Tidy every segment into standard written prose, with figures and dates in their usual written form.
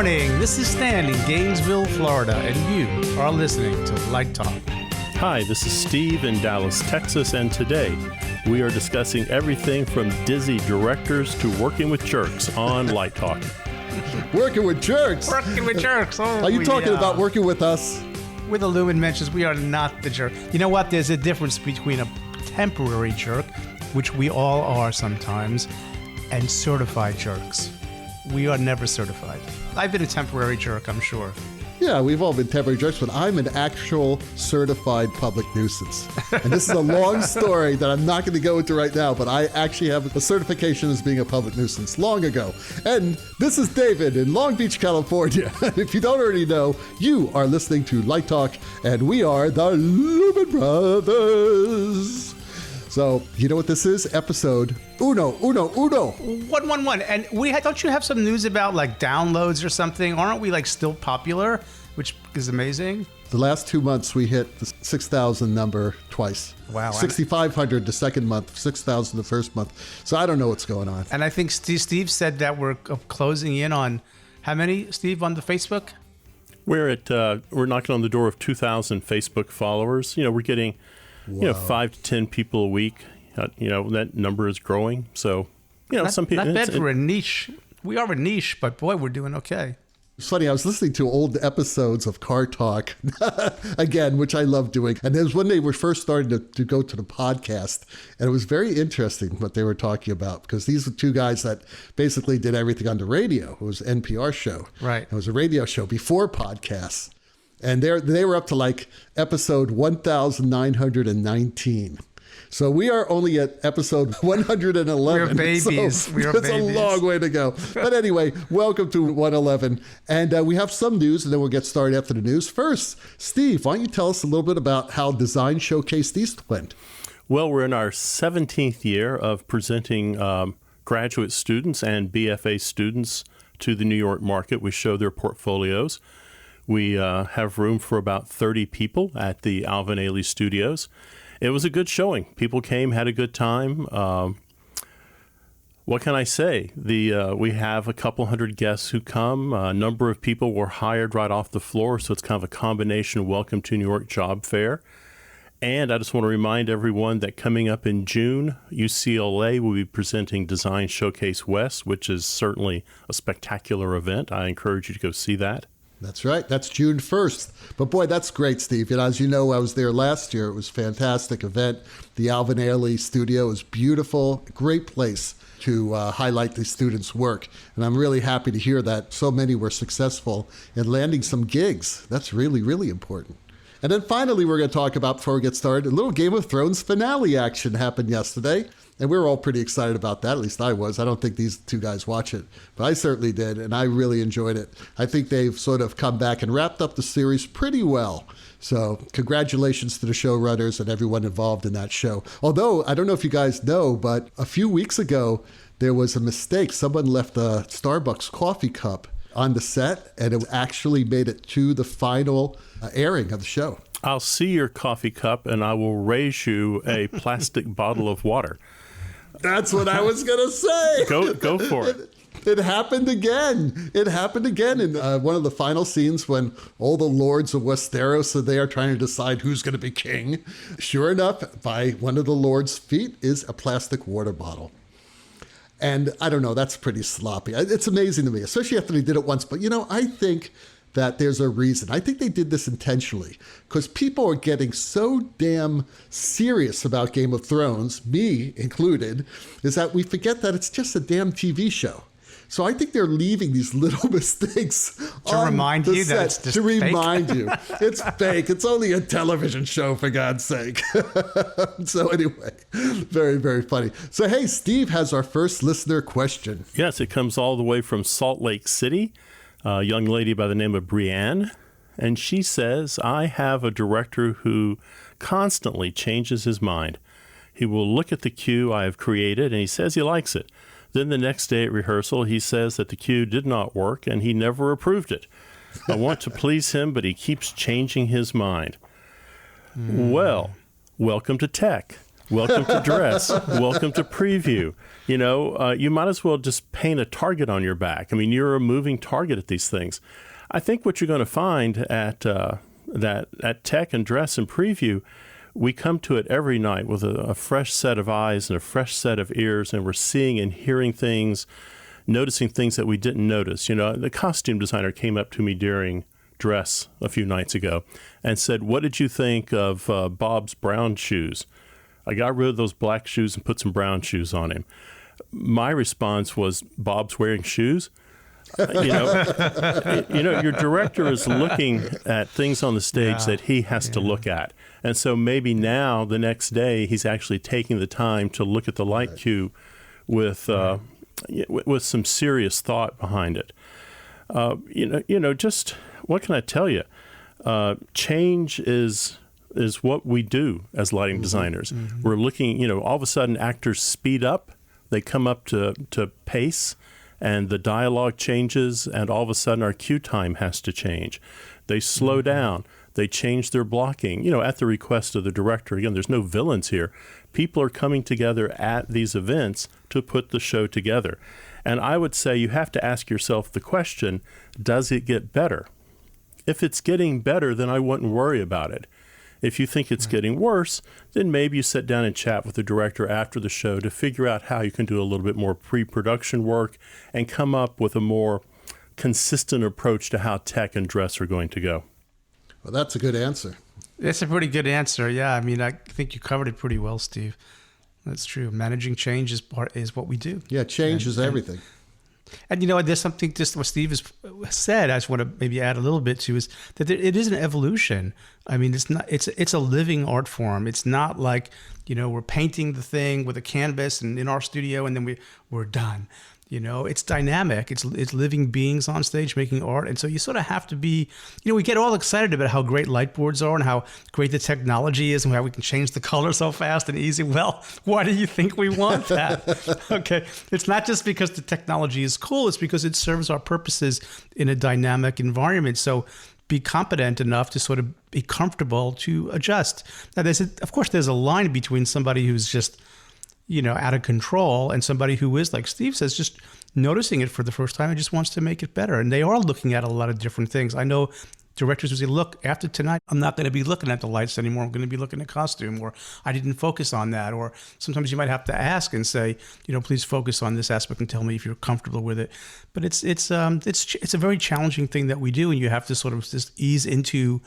morning. This is Stan in Gainesville, Florida, and you are listening to Light Talk. Hi, this is Steve in Dallas, Texas, and today we are discussing everything from dizzy directors to working with jerks on Light Talk. Working with jerks? Working with jerks. Oh, are you talking about working with us? With Illumin mentions, we are not the jerk. You know what? There's a difference between a temporary jerk, which we all are sometimes, and certified jerks. We are never certified. I've been a temporary jerk, I'm sure. Yeah, we've all been temporary jerks, but I'm an actual certified public nuisance. And this is a long story that I'm not going to go into right now, but I actually have a certification as being a public nuisance long ago. And this is David in Long Beach, California. If you don't already know, you are listening to Light Talk, and we are the Lumen Brothers. So, you know what this is? Episode uno. 111. And don't you have some news about like downloads or something? Aren't we like still popular, which is amazing? The last 2 months, we hit the 6,000 number twice. Wow. 6,500 the second month, 6,000 the first month. So I don't know what's going on. And I think Steve said that we're closing in on how many, Steve, on the Facebook? We're knocking on the door of 2,000 Facebook followers. You know, we're getting 5 to 10 people a week. That number is growing. So, some people. Not bad for a niche. We are a niche, but boy, we're doing okay. It's funny, I was listening to old episodes of Car Talk, again, which I love doing. And there was one day we first started to go to the podcast, and it was very interesting what they were talking about, because these are two guys that basically did everything on the radio. It was an NPR show. Right. It was a radio show before podcasts. And they were up to like episode 1,919. So we are only at episode 111. We're babies. So it's a long way to go. But anyway, welcome to 111. And we have some news, and then we'll get started after the news. First, Steve, why don't you tell us a little bit about how Design Showcase East went? Well, we're in our 17th year of presenting graduate students and BFA students to the New York market. We show their portfolios. We have room for about 30 people at the Alvin Ailey Studios. It was a good showing. People came, had a good time. What can I say? We have a couple hundred guests who come. A number of people were hired right off the floor, so it's kind of a combination Welcome to New York job fair. And I just want to remind everyone that coming up in June, UCLA will be presenting Design Showcase West, which is certainly a spectacular event. I encourage you to go see that. That's right. That's June 1st. But boy, that's great, Steve. And as you know, I was there last year. It was a fantastic event. The Alvin Ailey studio is beautiful. Great place to highlight the students' work. And I'm really happy to hear that so many were successful in landing some gigs. That's really, really important. And then finally, we're going to talk about, before we get started, a little Game of Thrones finale action happened yesterday. And we were all pretty excited about that. At least I was. I don't think these two guys watch it, but I certainly did. And I really enjoyed it. I think they've sort of come back and wrapped up the series pretty well. So congratulations to the showrunners and everyone involved in that show. Although, I don't know if you guys know, but a few weeks ago, there was a mistake. Someone left a Starbucks coffee cup on the set, and it actually made it to the final airing of the show. I'll see your coffee cup, and I will raise you a plastic bottle of water. That's what I was going to say. Go for it. It happened again. It happened again in one of the final scenes when all the lords of Westeros are there trying to decide who's going to be king. Sure enough, by one of the lords' feet is a plastic water bottle. And I don't know, that's pretty sloppy. It's amazing to me, especially after they did it once. But, I think that there's a reason. I think they did this intentionally because people are getting so damn serious about Game of Thrones, me included, is that we forget that it's just a damn TV show. So I think they're leaving these little mistakes to remind you that it's just fake. Remind you it's fake. It's only a television show, for God's sake. So anyway, very, very funny. So hey, Steve has our first listener question. Yes, it comes all the way from Salt Lake City. A young lady by the name of Brianne, and she says, I have a director who constantly changes his mind. He will look at the cue I have created, and he says he likes it. Then the next day at rehearsal, he says that the cue did not work, and he never approved it. I want to please him, but he keeps changing his mind. Well, welcome to tech. Welcome to dress. Welcome to preview. You know, you might as well just paint a target on your back. I mean, you're a moving target at these things. I think what you're going to find at tech and dress and preview, we come to it every night with a fresh set of eyes and a fresh set of ears, and we're seeing and hearing things, noticing things that we didn't notice. You know, the costume designer came up to me during dress a few nights ago and said, "What did you think of Bob's brown shoes?" I got rid of those black shoes and put some brown shoes on him. My response was, "Bob's wearing shoes?" Your director is looking at things on the stage that he has to look at. And so maybe now, the next day, he's actually taking the time to look at the light cue with some serious thought behind it. Just what can I tell you? Change is what we do as lighting designers. Mm-hmm. We're looking, all of a sudden actors speed up, they come up to pace, and the dialogue changes, and all of a sudden our cue time has to change. They slow down, they change their blocking, at the request of the director. Again, there's no villains here. People are coming together at these events to put the show together. And I would say you have to ask yourself the question, does it get better? If it's getting better, then I wouldn't worry about it. If you think it's getting worse, then maybe you sit down and chat with the director after the show to figure out how you can do a little bit more pre-production work and come up with a more consistent approach to how tech and dress are going to go. Well, that's a good answer. That's a pretty good answer. Yeah, I mean, I think you covered it pretty well, Steve. That's true. Managing change is what we do. Yeah, change is everything. And there's something just what Steve has said. I just want to maybe add a little bit to is that it is an evolution. I mean, it's a living art form. It's not like we're painting the thing with a canvas and in our studio and then we're done. It's dynamic. It's living beings on stage making art. And so you sort of have to be, we get all excited about how great light boards are and how great the technology is and how we can change the color so fast and easy. Well, why do you think we want that? Okay. It's not just because the technology is cool. It's because it serves our purposes in a dynamic environment. So be competent enough to sort of be comfortable to adjust. Now, of course, there's a line between somebody who's just out of control and somebody who is, like Steve says, just noticing it for the first time and just wants to make it better. And they are looking at a lot of different things. I know directors who say, look, after tonight, I'm not going to be looking at the lights anymore. I'm going to be looking at costume, or I didn't focus on that. Or sometimes you might have to ask and say, please focus on this aspect and tell me if you're comfortable with it. But it's a very challenging thing that we do. And you have to sort of just ease into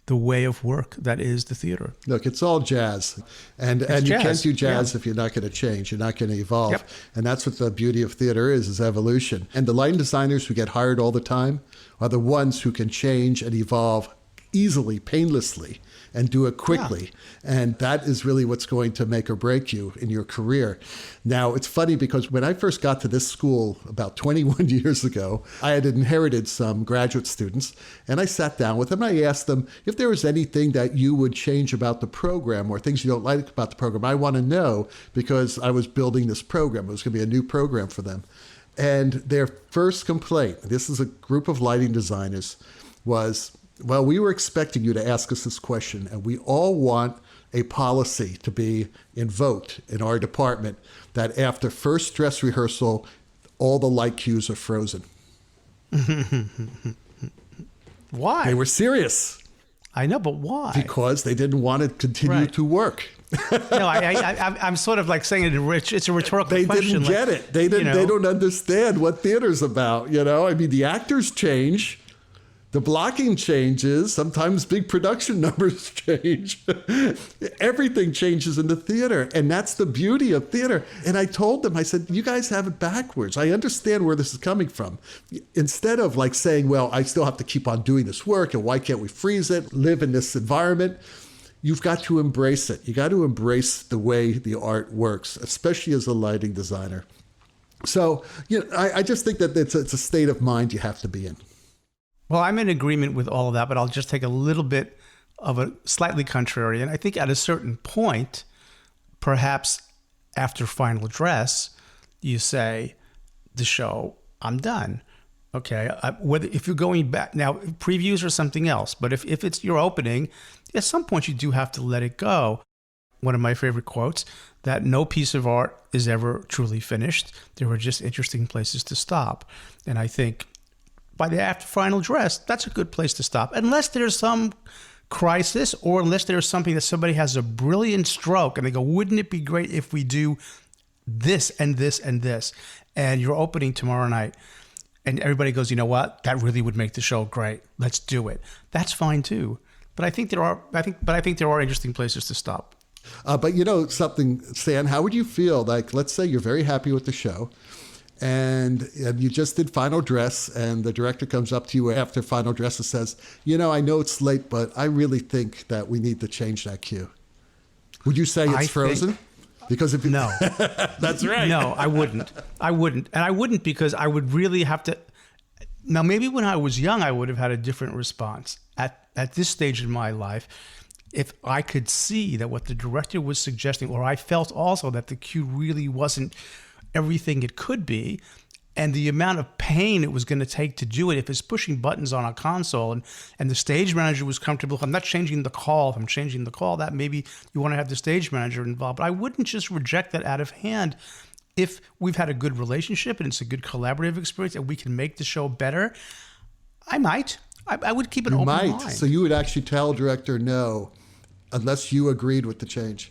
the way of work that is the theater. Look, it's all jazz. And you can't do jazz if you're not going to change. You're not going to evolve. Yep. And that's what the beauty of theater is evolution. And the lighting designers who get hired all the time are the ones who can change and evolve easily, painlessly, and do it quickly. Yeah. And that is really what's going to make or break you in your career. Now, it's funny because when I first got to this school about 21 years ago, I had inherited some graduate students, and I sat down with them and I asked them if there was anything that you would change about the program or things you don't like about the program. I want to know, because I was building this program. It was going to be a new program for them. And their first complaint, this is a group of lighting designers, was, well, we were expecting you to ask us this question, and we all want a policy to be invoked in our department that after first dress rehearsal, all the light cues are frozen. Why? They were serious. I know, but why? Because they didn't want to continue to work. No, I'm sort of like saying it's a rhetorical they question. They didn't get it. They didn't. They don't understand what theater's about. I mean, the actors change. The blocking changes. Sometimes big production numbers change. Everything changes in the theater. And that's the beauty of theater. And I told them, I said, you guys have it backwards. I understand where this is coming from. Instead of like saying, well, I still have to keep on doing this work, and why can't we freeze it, live in this environment? You've got to embrace it. You got to embrace the way the art works, especially as a lighting designer. So, I just think that it's a state of mind you have to be in. Well, I'm in agreement with all of that, but I'll just take a little bit of a slightly contrary. And I think at a certain point, perhaps after final dress, you say, the show, I'm done. Okay. If you're going back now, previews or something else, but if it's your opening, at some point you do have to let it go. one of my favorite quotes, that no piece of art is ever truly finished. There are just interesting places to stop. And I think by the after final dress, that's a good place to stop. Unless there's some crisis, or unless there's something that somebody has a brilliant stroke and they go, wouldn't it be great if we do this and this and this? And you're opening tomorrow night and everybody goes, you know what? That really would make the show great. Let's do it. That's fine too. But I think there are interesting places to stop. But you know something, Stan, how would you feel? Like, let's say you're very happy with the show and you just did final dress and the director comes up to you after final dress and says, you know, I know it's late, but I really think that we need to change that cue. Would you say it's Frozen? Because if no, that's right. No, I wouldn't. And I wouldn't because I would really have to. Now, maybe when I was young, I would have had a different response. At this stage in my life, if I could see that what the director was suggesting, or I felt also that the cue really wasn't everything it could be, and the amount of pain it was going to take to do it, if it's pushing buttons on a console and the stage manager was comfortable, if I'm not changing the call, if I'm changing the call, that maybe you want to have the stage manager involved. But I wouldn't just reject that out of hand. If we've had a good relationship and it's a good collaborative experience and we can make the show better, I might. I would keep an open mind. So you would actually tell director no, unless you agreed with the change.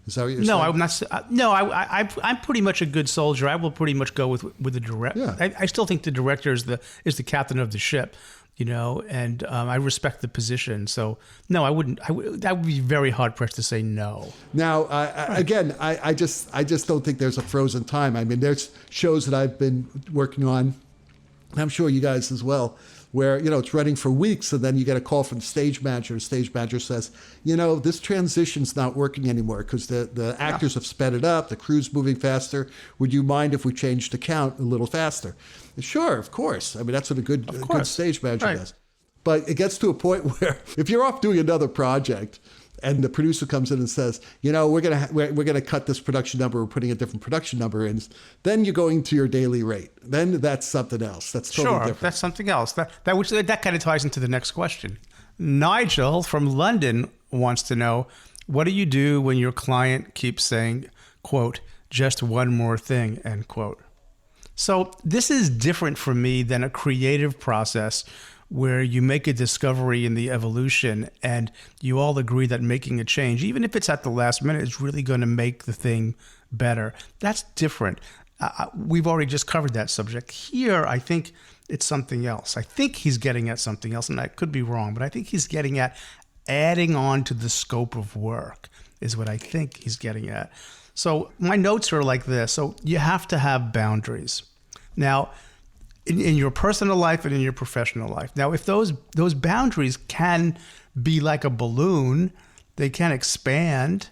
Is that what you're saying? No, I'm not. No, I'm pretty much a good soldier. I will pretty much go with the director. Yeah. I still think the director is the captain of the ship, you know, and I respect the position. So no, I wouldn't. That would be very hard pressed to say no. Now, again, I just don't think there's a frozen time. I mean, there's shows that I've been working on, and I'm sure you guys as well, where, you know, it's running for weeks and then you get a call from the stage manager. The stage manager says, you know, this transition's not working anymore because the actors have sped it up, the crew's moving faster. Would you mind if we changed the count a little faster? Sure, of course. I mean, that's what a good stage manager does. But it gets to a point where if you're off doing another project and the producer comes in and says, you know, we're gonna cut this production number, we're putting a different production number in, then you're going to your daily rate. Then that's something else. That's totally different. That's something else. That kind of ties into the next question. Nigel from London wants to know, what do you do when your client keeps saying, quote, just one more thing, end quote? So this is different for me than a creative process where you make a discovery in the evolution and you all agree that making a change, even if it's at the last minute, is really going to make the thing better. That's different. We've already just covered that subject. Here, I think it's something else. I think he's getting at something else, and I could be wrong, but I think he's getting at adding on to the scope of work is what I think he's getting at. So my notes are like this. So you have to have boundaries. Now, in your personal life and in your professional life. Now, if those boundaries can be like a balloon, they can expand,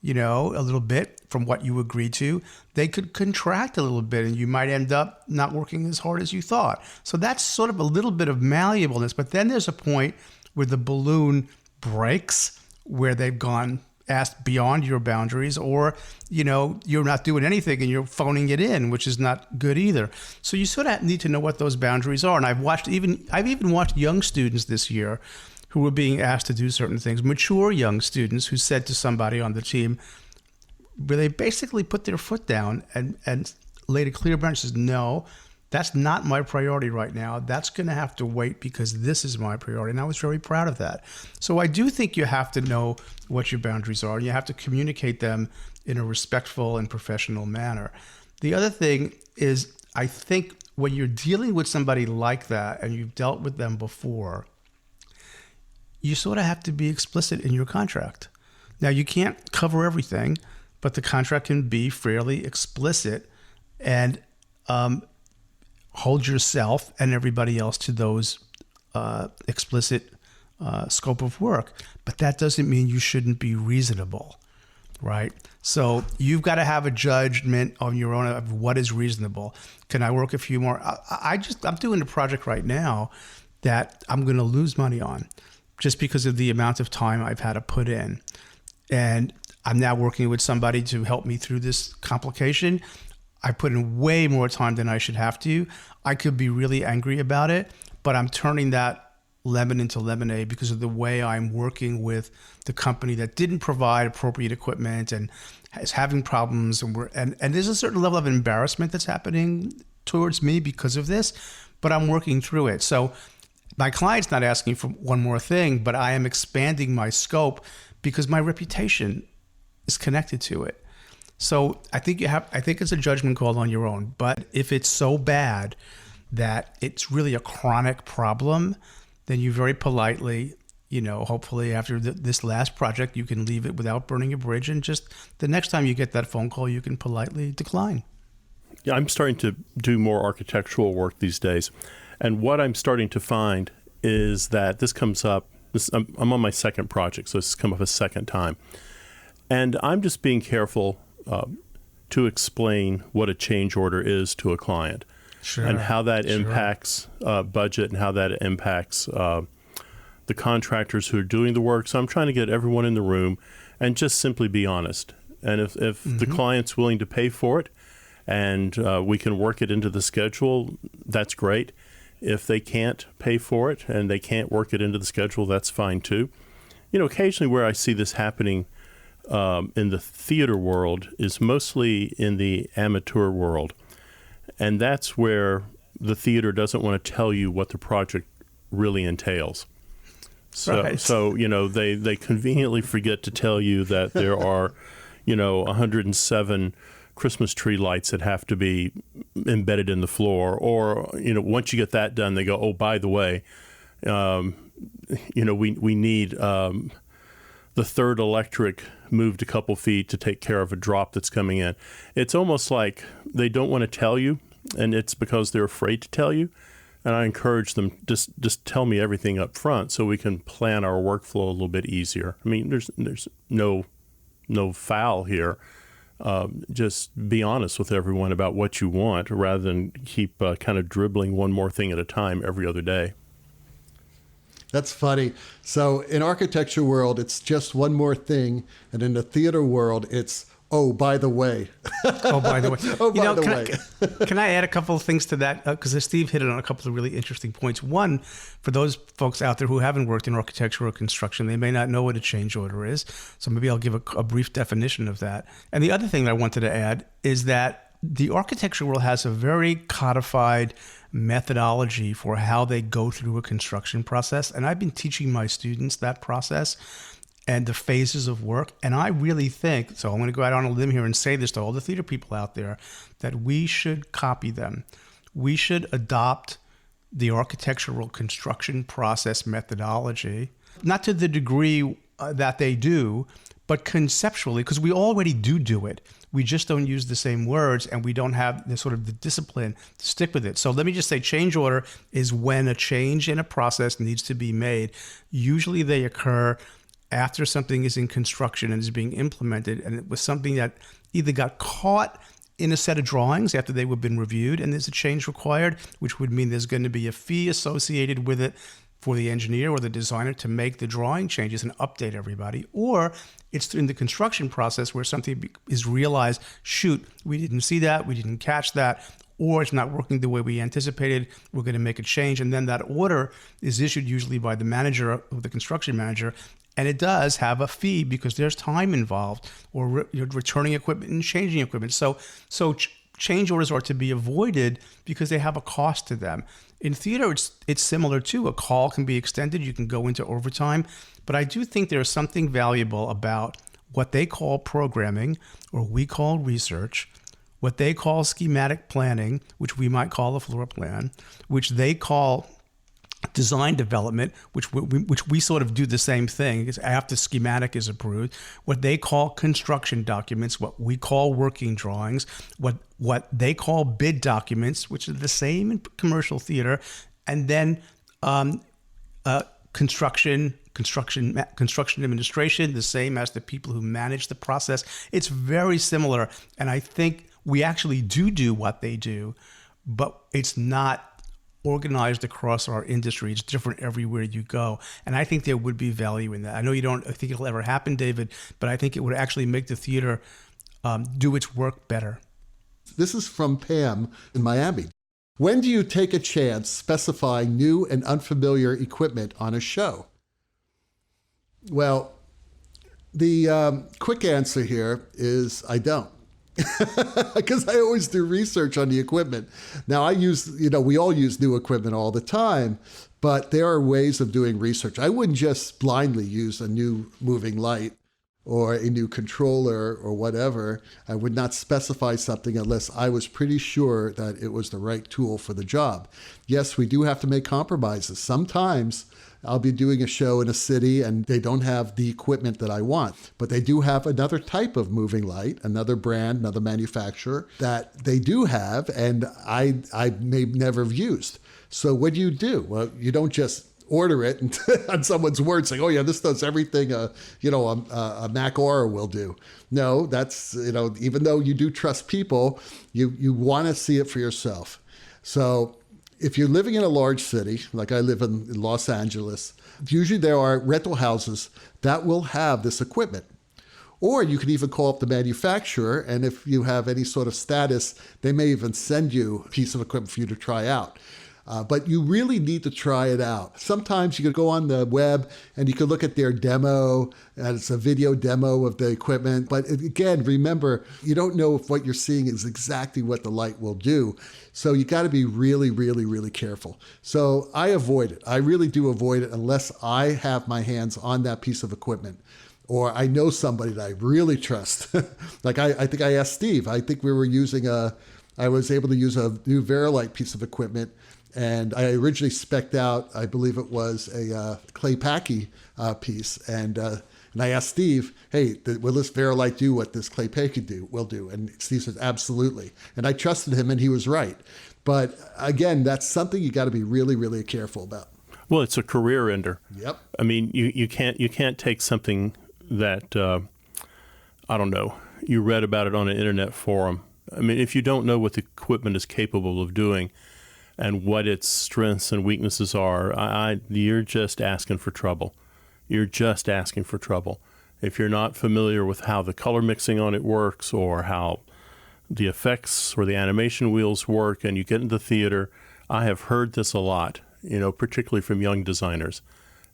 you know, a little bit from what you agreed to. They could contract a little bit and you might end up not working as hard as you thought. So that's sort of a little bit of malleableness. But then there's a point where the balloon breaks, where they've gone asked beyond your boundaries, or, you know, you're not doing anything and you're phoning it in, which is not good either. So you sort of need to know what those boundaries are. And I've even watched young students this year who were being asked to do certain things, mature young students who said to somebody on the team, where they basically put their foot down and laid a clear boundary, says, no, that's not my priority right now. That's going to have to wait because this is my priority. And I was very proud of that. So I do think you have to know what your boundaries are. And you have to communicate them in a respectful and professional manner. The other thing is, I think when you're dealing with somebody like that and you've dealt with them before, you sort of have to be explicit in your contract. Now, you can't cover everything, but the contract can be fairly explicit and hold yourself and everybody else to those explicit scope of work. But that doesn't mean you shouldn't be reasonable, right? So you've got to have a judgment on your own of what is reasonable. Can I work a few more? I'm doing a project right now that I'm going to lose money on just because of the amount of time I've had to put in. And I'm now working with somebody to help me through this complication. I put in way more time than I should have to. I could be really angry about it, but I'm turning that lemon into lemonade because of the way I'm working with the company that didn't provide appropriate equipment and is having problems. And there's a certain level of embarrassment that's happening towards me because of this, but I'm working through it. So my client's not asking for one more thing, but I am expanding my scope because my reputation is connected to it. So I think it's a judgment call on your own. But if it's so bad that it's really a chronic problem, then you very politely, hopefully after this last project, you can leave it without burning a bridge. And just the next time you get that phone call, you can politely decline. Yeah, I'm starting to do more architectural work these days. And what I'm starting to find is that this comes up, I'm on my second project, so this has come up a second time. And I'm just being careful to explain what a change order is to a client. Sure. And how that impacts budget and how that impacts the contractors who are doing the work. So I'm trying to get everyone in the room and just simply be honest. And if the client's willing to pay for it and we can work it into the schedule, that's great. If they can't pay for it and they can't work it into the schedule, that's fine too. Occasionally where I see this happening in the theater world is mostly in the amateur world. And that's where the theater doesn't want to tell you what the project really entails. So, Right. They conveniently forget to tell you that there are, 107 Christmas tree lights that have to be embedded in the floor. Or, once you get that done, they go, oh, by the way, we need the third electric moved a couple feet to take care of a drop that's coming in. It's almost like they don't want to tell you, and it's because they're afraid to tell you. And I encourage them, just tell me everything up front so we can plan our workflow a little bit easier. I mean, there's no foul here. Just be honest with everyone about what you want rather than keep kind of dribbling one more thing at a time every other day. That's funny. So in architecture world, it's just one more thing. And in the theater world, it's, oh, by the way. Oh, by the way. Oh, by the way. Can I add a couple of things to that? Because Steve hit on a couple of really interesting points. One, for those folks out there who haven't worked in architecture or construction, they may not know what a change order is. So maybe I'll give a brief definition of that. And the other thing that I wanted to add is that the architecture world has a very codified methodology for how they go through a construction process. And I've been teaching my students that process and the phases of work. And I really think, so I'm going to go out on a limb here and say this to all the theater people out there, that we should copy them. We should adopt the architectural construction process methodology, not to the degree that they do, but conceptually, because we already do it. We just don't use the same words, and we don't have the sort of the discipline to stick with it. So let me just say change order is when a change in a process needs to be made. Usually they occur after something is in construction and is being implemented, and it was something that either got caught in a set of drawings after they have been reviewed and there's a change required, which would mean there's going to be a fee associated with it for the engineer or the designer to make the drawing changes and update everybody, or it's in the construction process where something is realized, shoot, we didn't see that, we didn't catch that, or it's not working the way we anticipated, we're going to make a change. And then that order is issued usually by the manager or the construction manager, and it does have a fee because there's time involved, or you're returning equipment and changing equipment. So change orders are to be avoided because they have a cost to them. In theater, it's similar too. A call can be extended. You can go into overtime. But I do think there's something valuable about what they call programming, or we call research, what they call schematic planning, which we might call a floor plan, which they call design development, which we sort of do the same thing after schematic is approved, what they call construction documents, what we call working drawings, what they call bid documents, which are the same in commercial theater, and then construction administration, the same as the people who manage the process. It's very similar, and I think we actually do what they do, but it's not organized across our industry. It's different everywhere you go. And I think there would be value in that. I know you don't think it'll ever happen, David, but I think it would actually make the theater do its work better. This is from Pam in Miami. When do you take a chance specifying new and unfamiliar equipment on a show? Well, the quick answer here is I don't. Because I always do research on the equipment. Now we all use new equipment all the time, but there are ways of doing research. I wouldn't just blindly use a new moving light or a new controller or whatever. I would not specify something unless I was pretty sure that it was the right tool for the job. Yes, we do have to make compromises. Sometimes I'll be doing a show in a city and they don't have the equipment that I want, but they do have another type of moving light, another brand, another manufacturer that they do have, and I may never have used. So what do? Well, you don't just order it and on someone's word saying, oh yeah, this does everything a Mac Aura will do. No, that's, even though you do trust people, you want to see it for yourself. So if you're living in a large city, like I live in Los Angeles, usually there are rental houses that will have this equipment. Or you can even call up the manufacturer, and if you have any sort of status, they may even send you a piece of equipment for you to try out. But you really need to try it out. Sometimes you can go on the web and you can look at their demo, and it's a video demo of the equipment. But again, remember, you don't know if what you're seeing is exactly what the light will do. So you got to be really, really, really careful. So I avoid it. I really do avoid it unless I have my hands on that piece of equipment, or I know somebody that I really trust. Like I think I asked Steve. I think we were I was able to use a new Verilight piece of equipment. And I originally spec'd out, I believe it was a clay packy piece. And I asked Steve, hey, will this Verilight do what this clay packy will do? And Steve said, absolutely. And I trusted him, and he was right. But again, that's something you got to be really, really careful about. Well, it's a career ender. Yep. I mean, you can't take something that, I don't know, you read about it on an internet forum. I mean, if you don't know what the equipment is capable of doing, and what its strengths and weaknesses are, you're just asking for trouble. You're just asking for trouble. If you're not familiar with how the color mixing on it works, or how the effects or the animation wheels work, and you get into the theater, I have heard this a lot, particularly from young designers,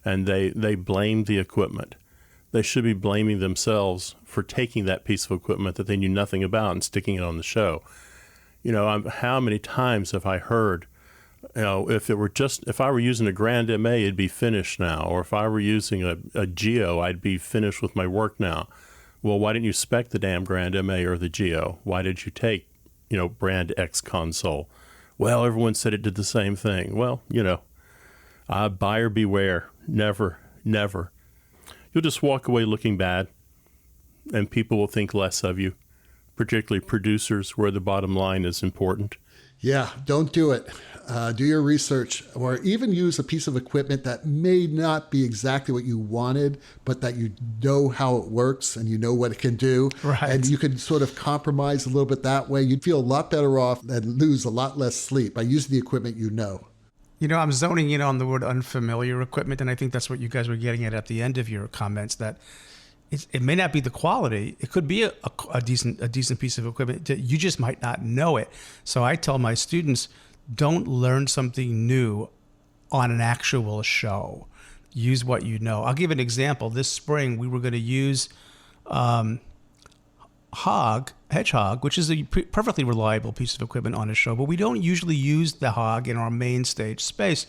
and they blame the equipment. They should be blaming themselves for taking that piece of equipment that they knew nothing about and sticking it on the show. How many times have I heard, if I were using a Grand MA, it'd be finished now. Or if I were using a Geo, I'd be finished with my work now. Well, why didn't you spec the damn Grand MA or the Geo? Why did you take, brand X console? Well, everyone said it did the same thing. Well, buyer beware. Never, never. You'll just walk away looking bad, and people will think less of you, particularly producers, where the bottom line is important. Yeah, don't do it. Do your research, or even use a piece of equipment that may not be exactly what you wanted, but that you know how it works and you know what it can do. Right. And you can sort of compromise a little bit that way. You'd feel a lot better off and lose a lot less sleep by using the equipment you know. I'm zoning in on the word unfamiliar equipment, and I think that's what you guys were getting at the end of your comments, that it may not be the quality. It could be a decent piece of equipment. You just might not know it. So I tell my students, don't learn something new on an actual show. Use what you know. I'll give an example. This spring, we were going to use Hedgehog, which is a perfectly reliable piece of equipment on a show, but we don't usually use the Hog in our main stage space.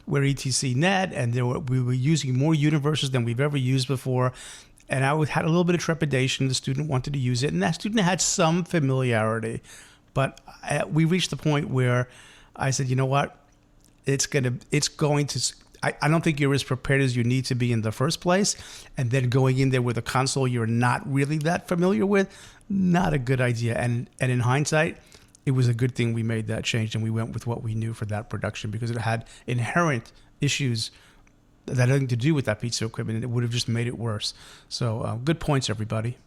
We're ETC Net, and we were using more universes than we've ever used before. And I had a little bit of trepidation. The student wanted to use it, and that student had some familiarity. But we reached the point where I said, you know what? It's going to. I don't think you're as prepared as you need to be in the first place. And then going in there with a console you're not really that familiar with, not a good idea. And in hindsight, it was a good thing we made that change and we went with what we knew for that production, because it had inherent issues that had nothing to do with that piece of equipment, and it would have just made it worse. So good points, everybody.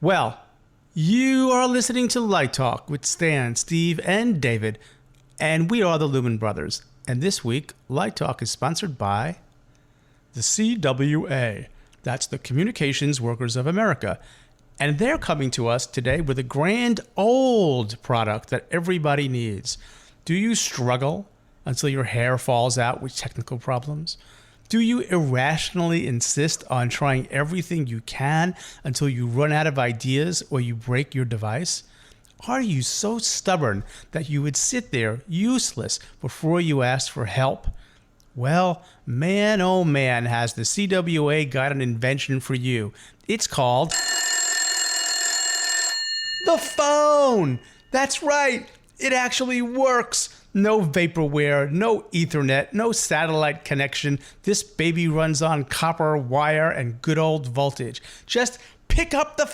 Well, you are listening to Light Talk with Stan, Steve, and David, and we are the Lumen Brothers. And this week, Light Talk is sponsored by the CWA. That's the Communications Workers of America. And they're coming to us today with a grand old product that everybody needs. Do you struggle until your hair falls out with technical problems? Do you irrationally insist on trying everything you can until you run out of ideas or you break your device? Are you so stubborn that you would sit there useless before you ask for help? Well, man, oh man, has the CWA got an invention for you. It's called the phone. That's right. It actually works. No vaporware, no Ethernet, no satellite connection. This baby runs on copper wire and good old voltage. Just pick up the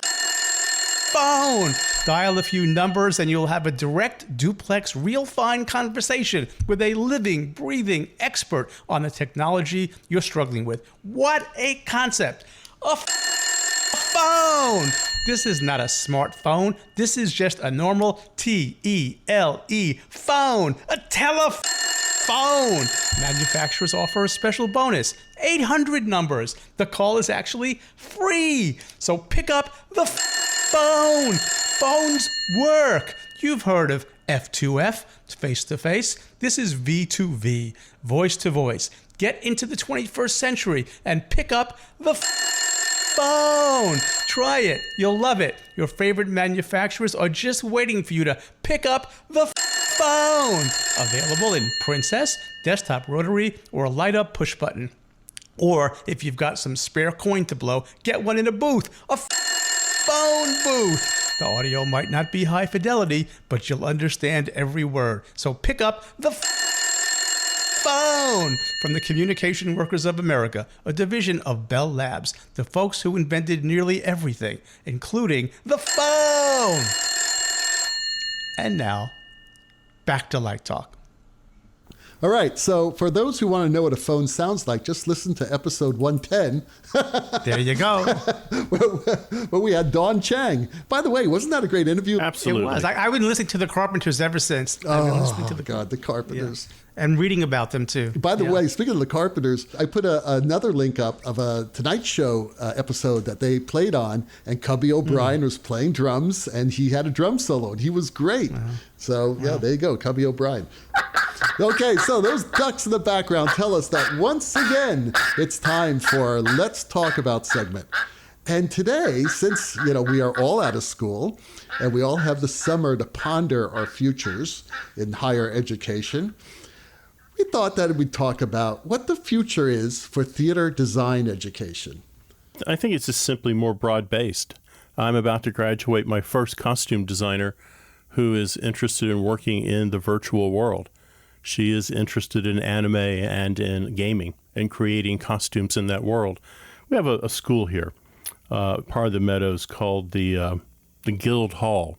phone, dial a few numbers, and you'll have a direct, duplex, real fine conversation with a living, breathing expert on the technology you're struggling with. What a concept! A phone! This is not a smartphone. This is just a normal T-E-L-E phone. A telephone. Manufacturers offer a special bonus. 800 numbers. The call is actually free. So pick up the phone. Phones work. You've heard of F2F, face-to-face. This is V2V, voice-to-voice. Get into the 21st century and pick up the phone. Try it. You'll love it. Your favorite manufacturers are just waiting for you to pick up the phone. Available in Princess, desktop rotary, or a light-up push button. Or if you've got some spare coin to blow, get one in a booth. A phone booth. The audio might not be high fidelity, but you'll understand every word. So pick up the phone from the Communication Workers of America, a division of Bell Labs, the folks who invented nearly everything, including the phone. And now, back to Light Talk. All right, so for those who want to know what a phone sounds like, just listen to episode 110. There you go. where we had Dawn Chang. By the way, wasn't that a great interview? Absolutely. It was. I've been listening to the Carpenters ever since. I've been listening to the Carpenters. Yeah. And reading about them, too. By the way, speaking of the Carpenters, I put another link up of a Tonight Show episode that they played on, and Cubby O'Brien was playing drums, and he had a drum solo, and he was great. So, yeah, there you go, Cubby O'Brien. Okay, so those ducks in the background tell us that once again, it's time for Let's Talk About segment. And today, since, we are all out of school, and we all have the summer to ponder our futures in higher education, we thought that we'd talk about what the future is for theater design education. I think it's just simply more broad-based. I'm about to graduate my first costume designer who is interested in working in the virtual world. She is interested in anime and in gaming and creating costumes in that world. We have a school here, part of the Meadows, called the Guild Hall,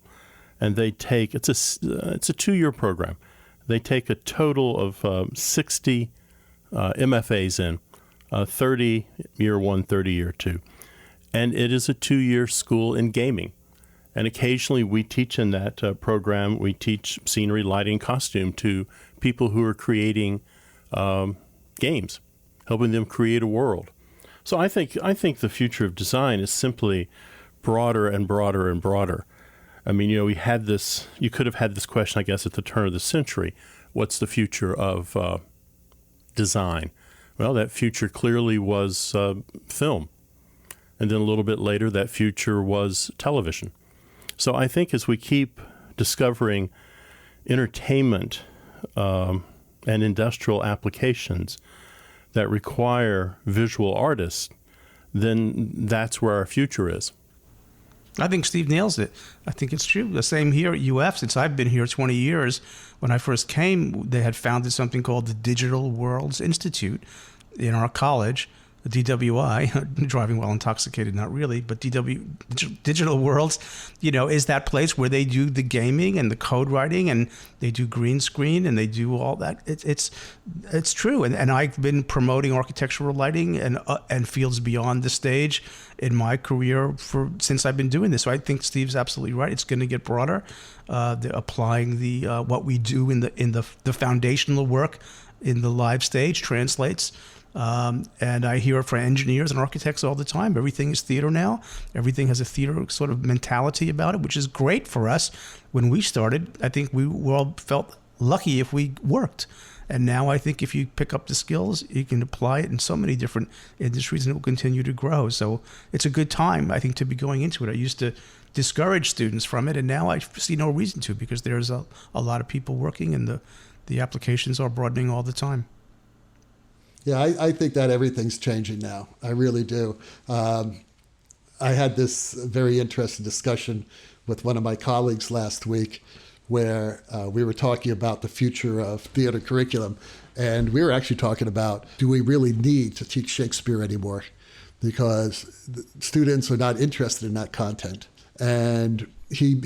and they take it's a 2-year program. They take a total of 60 MFAs in, 30 year 1, 30 year 2. And it is a 2-year school in gaming. And occasionally we teach in that program, we teach scenery, lighting, costume to people who are creating games, helping them create a world. So I think the future of design is simply broader and broader and broader. I mean, we had this, you could have had this question, I guess, at the turn of the century. What's the future of design? Well, that future clearly was film. And then a little bit later, that future was television. So I think as we keep discovering entertainment and industrial applications that require visual artists, then that's where our future is. I think Steve nails it. I think it's true. The same here at UF. Since I've been here 20 years, when I first came, they had founded something called the Digital Worlds Institute in our college, the DWI, driving while intoxicated, not really, but Digital Worlds, is that place where they do the gaming and the code writing, and they do green screen, and they do all that. It's true. And I've been promoting architectural lighting and fields beyond the stage in my career since I've been doing this. So I think Steve's absolutely right. It's going to get broader. They're applying what we do in the foundational work in the live stage translates. And I hear it from engineers and architects all the time. Everything is theater now. Everything has a theater sort of mentality about it, which is great for us. When we started, I think we all felt lucky if we worked. And now I think if you pick up the skills, you can apply it in so many different industries and it will continue to grow. So it's a good time, I think, to be going into it. I used to discourage students from it, and now I see no reason to, because there's a lot of people working and the applications are broadening all the time. Yeah, I think that everything's changing now. I really do. I had this very interesting discussion with one of my colleagues last week where we were talking about the future of theater curriculum. And we were actually talking about, do we really need to teach Shakespeare anymore? Because students are not interested in that content. And he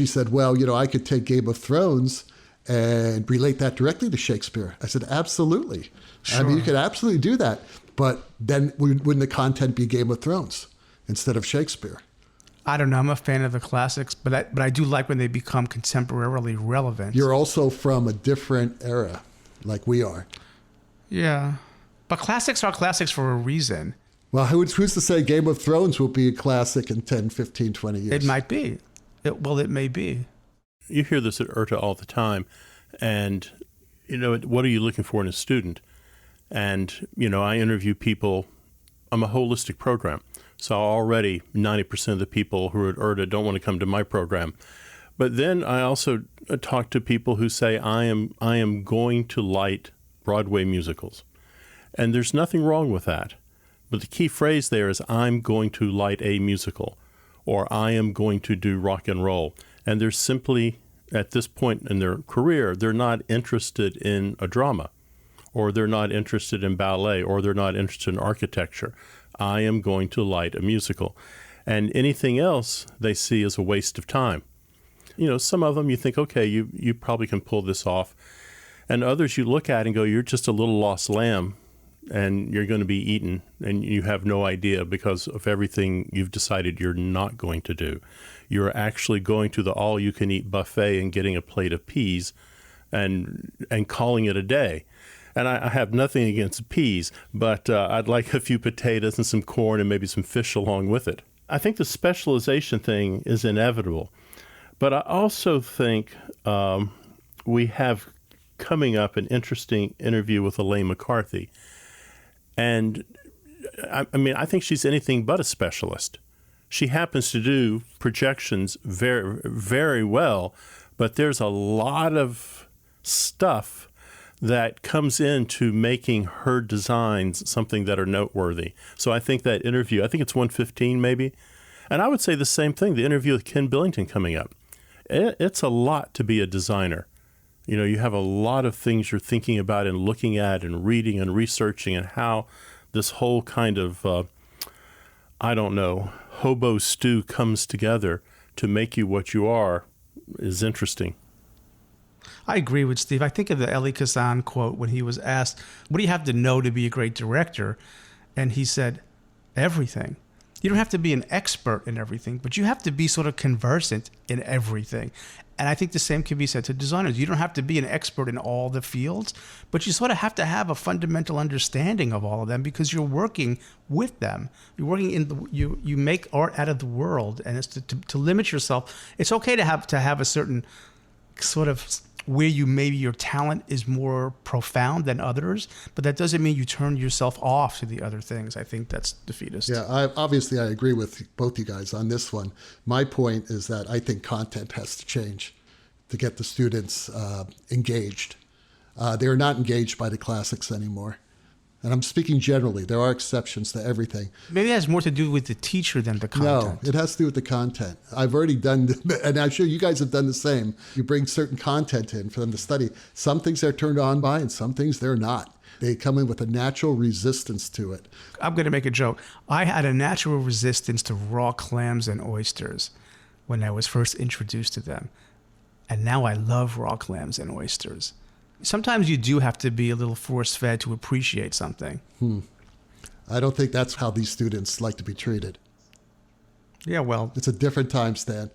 said, well, I could take Game of Thrones and relate that directly to Shakespeare. I said, absolutely. Sure. I mean, you could absolutely do that. But then wouldn't the content be Game of Thrones instead of Shakespeare? I don't know. I'm a fan of the classics, but I do like when they become contemporarily relevant. You're also from a different era, like we are. Yeah. But classics are classics for a reason. Well, who's to say Game of Thrones will be a classic in 10, 15, 20 years? It might be. It may be. You hear this at IRTA all the time. And, what are you looking for in a student? And, I interview people. I'm a holistic program. So already 90% of the people who are at IRTA don't want to come to my program. But then I also talk to people who say, I am going to light Broadway musicals. And there's nothing wrong with that. But the key phrase there is, I'm going to light a musical, or I am going to do rock and roll. And they're simply, at this point in their career, they're not interested in a drama, or they're not interested in ballet, or they're not interested in architecture. I am going to light a musical. And anything else they see as a waste of time. Some of them you think, okay, you probably can pull this off. And others you look at and go, you're just a little lost lamb, and you're going to be eaten, and you have no idea because of everything you've decided you're not going to do. You're actually going to the all-you-can-eat buffet and getting a plate of peas and calling it a day. And I have nothing against peas, but I'd like a few potatoes and some corn and maybe some fish along with it. I think the specialization thing is inevitable. But I also think we have coming up an interesting interview with Elaine McCarthy. And I think she's anything but a specialist. She happens to do projections very, very well, but there's a lot of stuff that comes into making her designs something that are noteworthy. So I think that interview, I think it's 115 maybe. And I would say the same thing, the interview with Ken Billington coming up. It's a lot to be a designer. You have a lot of things you're thinking about and looking at and reading and researching, and how this whole kind of, hobo stew comes together to make you what you are is interesting. I agree with Steve. I think of the Elie Kazan quote when he was asked, what do you have to know to be a great director? And he said, everything. You don't have to be an expert in everything, but you have to be sort of conversant in everything. And I think the same can be said to designers. You don't have to be an expert in all the fields, but you sort of have to have a fundamental understanding of all of them because you're working with them. You're working you make art out of the world, and it's to limit yourself. It's okay to have a certain sort of where maybe your talent is more profound than others, but that doesn't mean you turn yourself off to the other things. I think that's defeatist. Yeah, I agree with both you guys on this one. My point is that I think content has to change to get the students engaged. They're not engaged by the classics anymore. And I'm speaking generally. There are exceptions to everything. Maybe it has more to do with the teacher than the content. No, it has to do with the content. I've already done, and I'm sure you guys have done the same. You bring certain content in for them to study. Some things they're turned on by, and some things they're not. They come in with a natural resistance to it. I'm going to make a joke. I had a natural resistance to raw clams and oysters when I was first introduced to them. And now I love raw clams and oysters. Sometimes you do have to be a little force-fed to appreciate something. I don't think that's how these students like to be treated. Yeah, well. It's a different time, Stan.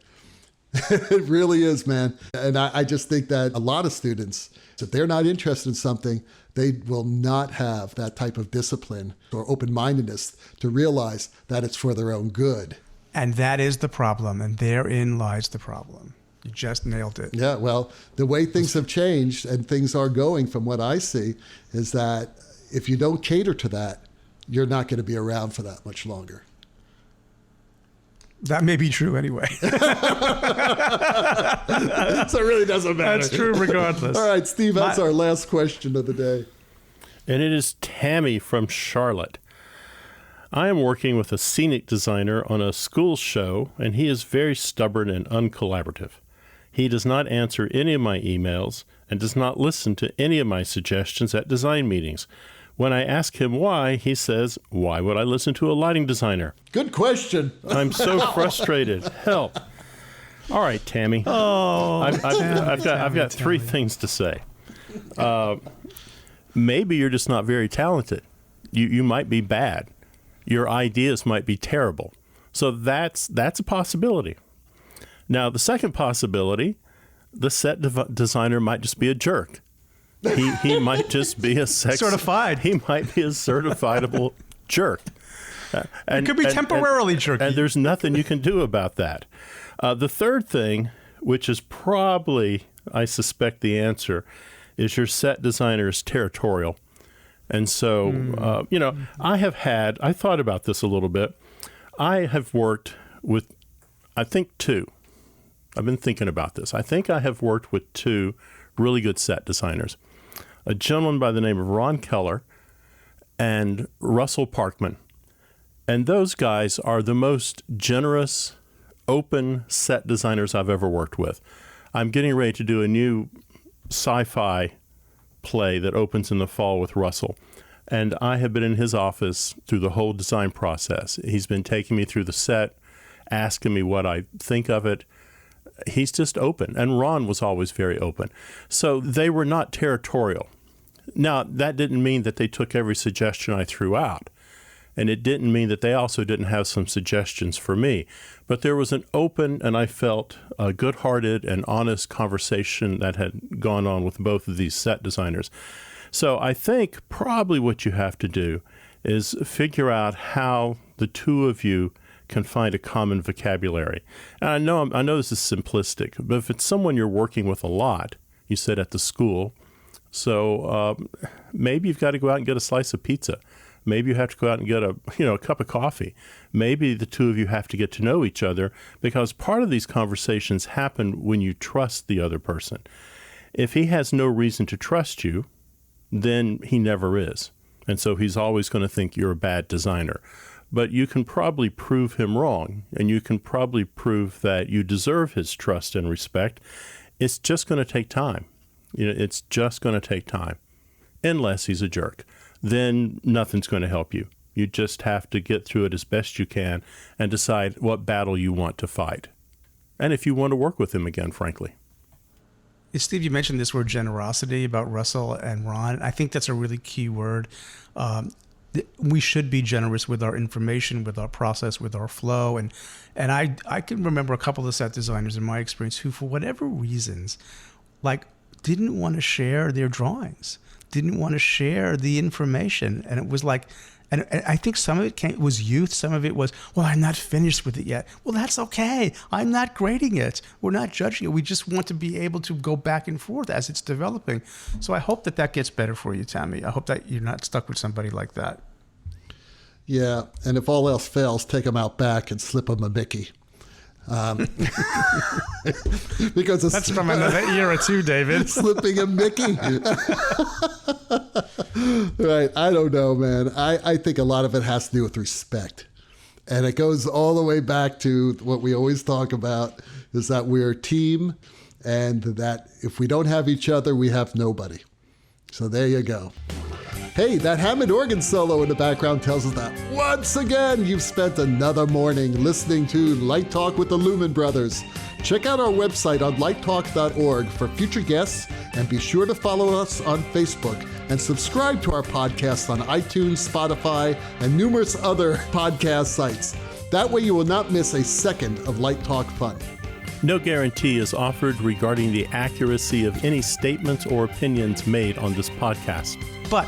It really is, man. And I just think that a lot of students, if they're not interested in something, they will not have that type of discipline or open-mindedness to realize that it's for their own good. And that is the problem, and therein lies the problem. You just nailed it. Yeah, well, the way things have changed and things are going from what I see is that if you don't cater to that, you're not going to be around for that much longer. That may be true anyway. So it really doesn't matter. That's true regardless. All right, Steve, that's our last question of the day. And it is Tammy from Charlotte. I am working with a scenic designer on a school show, and he is very stubborn and uncollaborative. He does not answer any of my emails and does not listen to any of my suggestions at design meetings. When I ask him why, he says, "Why would I listen to a lighting designer?" Good question. I'm so frustrated. Help. All right, Tammy. Oh, I've got three things to say. Maybe you're just not very talented. You might be bad. Your ideas might be terrible. So that's a possibility. Now, the second possibility, the set designer might just be a jerk. He might just be a certified. He might be a certifiable jerk. It could be temporarily jerky. And there's nothing you can do about that. The third thing, which is probably, I suspect, the answer, is your set designer is territorial. And so, I thought about this a little bit. I have worked with, I think, two. I've been thinking about this. I think I have worked with two really good set designers. A gentleman by the name of Ron Keller and Russell Parkman. And those guys are the most generous, open set designers I've ever worked with. I'm getting ready to do a new sci-fi play that opens in the fall with Russell. And I have been in his office through the whole design process. He's been taking me through the set, asking me what I think of it. He's just open. And Ron was always very open. So they were not territorial. Now, that didn't mean that they took every suggestion I threw out. And it didn't mean that they also didn't have some suggestions for me. But there was an open, and I felt a good-hearted and honest conversation that had gone on with both of these set designers. So I think probably what you have to do is figure out how the two of you can find a common vocabulary. And I know this is simplistic, but if it's someone you're working with a lot, you said at the school, so maybe you've got to go out and get a slice of pizza. Maybe you have to go out and get a cup of coffee. Maybe the two of you have to get to know each other, because part of these conversations happen when you trust the other person. If he has no reason to trust you, then he never is. And so he's always going to think you're a bad designer. But you can probably prove him wrong, and you can probably prove that you deserve his trust and respect. It's just going to take time. It's just going to take time, unless he's a jerk. Then nothing's going to help you. You just have to get through it as best you can and decide what battle you want to fight. And if you want to work with him again, frankly. Steve, you mentioned this word generosity about Russell and Ron. I think that's a really key word. We should be generous with our information, with our process, with our flow. And I can remember a couple of set designers in my experience who, for whatever reasons, didn't want to share their drawings, didn't want to share the information. And it was like, and I think some of it was youth. Some of it was, well, I'm not finished with it yet. Well, that's okay. I'm not grading it. We're not judging it. We just want to be able to go back and forth as it's developing. So I hope that gets better for you, Tammy. I hope that you're not stuck with somebody like that. Yeah, and if all else fails, take them out back and slip them a Mickey. Because that's from another era too, David. Slipping a Mickey. Right. I don't know, man. I think a lot of it has to do with respect. And it goes all the way back to what we always talk about, is that we're a team, and that if we don't have each other, we have nobody. So there you go. Hey, that Hammond organ solo in the background tells us that once again you've spent another morning listening to Light Talk with the Lumen Brothers. Check out our website on lighttalk.org for future guests, and be sure to follow us on Facebook and subscribe to our podcast on iTunes, Spotify, and numerous other podcast sites. That way you will not miss a second of Light Talk fun. No guarantee is offered regarding the accuracy of any statements or opinions made on this podcast. But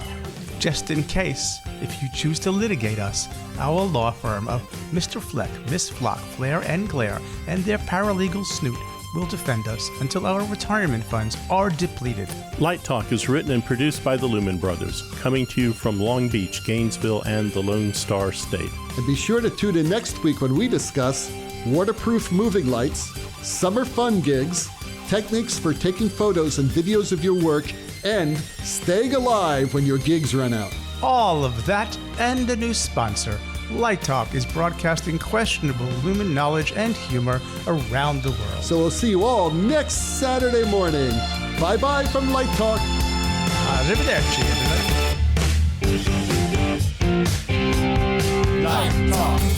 just in case, if you choose to litigate us, our law firm of Mr. Fleck, Miss Flock, Flair, and Glare, and their paralegal Snoot will defend us until our retirement funds are depleted. Light Talk is written and produced by the Lumen Brothers, coming to you from Long Beach, Gainesville, and the Lone Star State. And be sure to tune in next week when we discuss waterproof moving lights, summer fun gigs, techniques for taking photos and videos of your work, and staying alive when your gigs run out. All of that and a new sponsor. Light Talk is broadcasting questionable Lumen knowledge and humor around the world. So we'll see you all next Saturday morning. Bye-bye from Light Talk. Arrivederci, everybody. Light Talk.